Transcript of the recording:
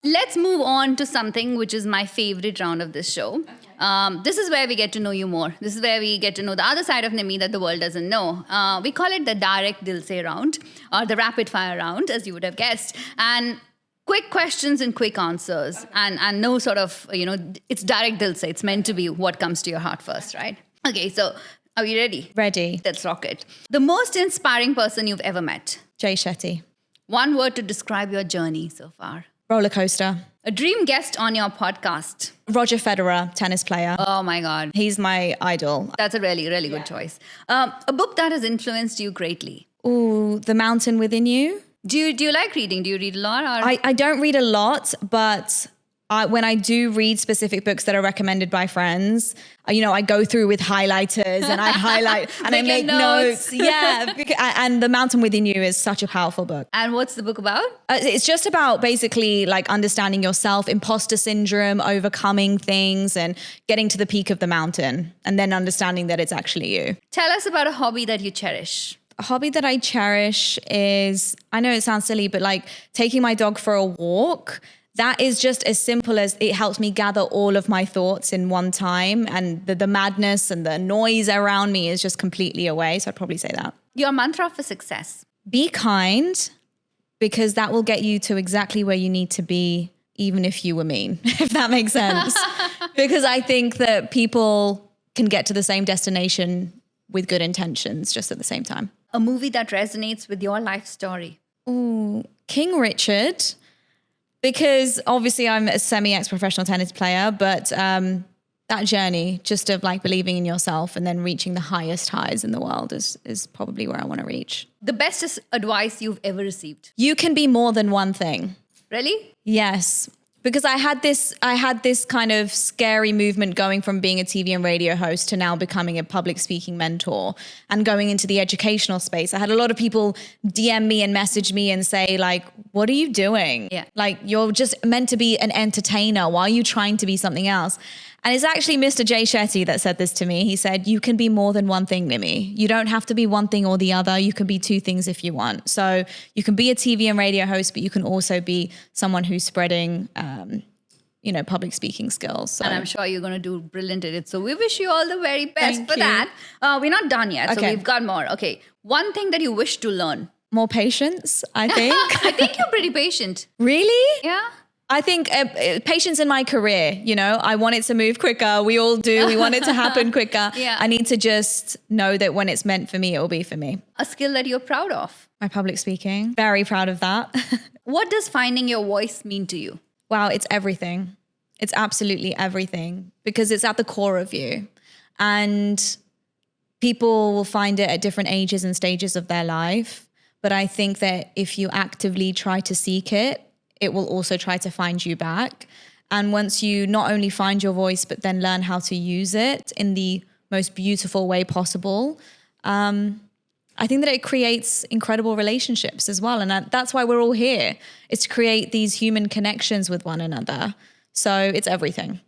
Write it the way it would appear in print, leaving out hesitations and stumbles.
Let's move on to something which is my favorite round of this show. This is where we get to know you more. This is where we get to know the other side of Nimi that the world doesn't know. We call it the direct dil se round, or the rapid fire round, as you would have guessed. And quick questions and quick answers. And no sort of, it's direct dil se. It's meant to be what comes to your heart first, right? Okay, so are you ready? Ready. Let's rock it. The most inspiring person you've ever met. Jay Shetty. One word to describe your journey so far. Roller coaster. A dream guest on your podcast. Roger Federer, tennis player. Oh my God. He's my idol. That's a really, really good choice. A book that has influenced you greatly. Ooh, The Mountain Within You. Do you like reading? Do you read a lot? Or? I don't read a lot, but when I do read specific books that are recommended by friends, I go through with highlighters and I highlight and I make notes. Yeah. And The Mountain Within You is such a powerful book. And what's the book about? It's just about basically like understanding yourself, imposter syndrome, overcoming things and getting to the peak of the mountain and then understanding that it's actually you. Tell us about a hobby that you cherish. A hobby that I cherish is, I know it sounds silly, but like taking my dog for a walk. That is just as simple as it helps me gather all of my thoughts in one time, and the madness and the noise around me is just completely away. So I'd probably say that. Your mantra for success. Be kind, because that will get you to exactly where you need to be, even if you were mean, if that makes sense. Because I think that people can get to the same destination with good intentions just at the same time. A movie that resonates with your life story. Ooh, King Richard. Because obviously I'm a semi-ex-professional tennis player, but that journey just of like believing in yourself and then reaching the highest highs in the world is probably where I want to reach. The best advice you've ever received. You can be more than one thing. Really? Yes. Because I had this kind of scary movement going from being a TV and radio host to now becoming a public speaking mentor and going into the educational space. I had a lot of people DM me and message me and say like, what are you doing? Yeah. Like you're just meant to be an entertainer. Why are you trying to be something else? And it's actually Mr. Jay Shetty that said this to me. He said, you can be more than one thing, Nimi. You don't have to be one thing or the other. You can be two things if you want. So you can be a TV and radio host, but you can also be someone who's spreading, public speaking skills. So. And I'm sure you're going to do brilliant at it. So we wish you all the very best for that. We're not done yet. So we've got more. Okay. One thing that you wish to learn. More patience, I think. I think you're pretty patient. Really? Yeah. I think patience in my career, I want it to move quicker. We all do. We want it to happen quicker. Yeah. I need to just know that when it's meant for me, it will be for me. A skill that you're proud of. My public speaking. Very proud of that. What does finding your voice mean to you? Wow, it's everything. It's absolutely everything because it's at the core of you. And people will find it at different ages and stages of their life. But I think that if you actively try to seek it, it will also try to find you back. And once you not only find your voice, but then learn how to use it in the most beautiful way possible, I think that it creates incredible relationships as well. And that's why we're all here, is to create these human connections with one another. So it's everything.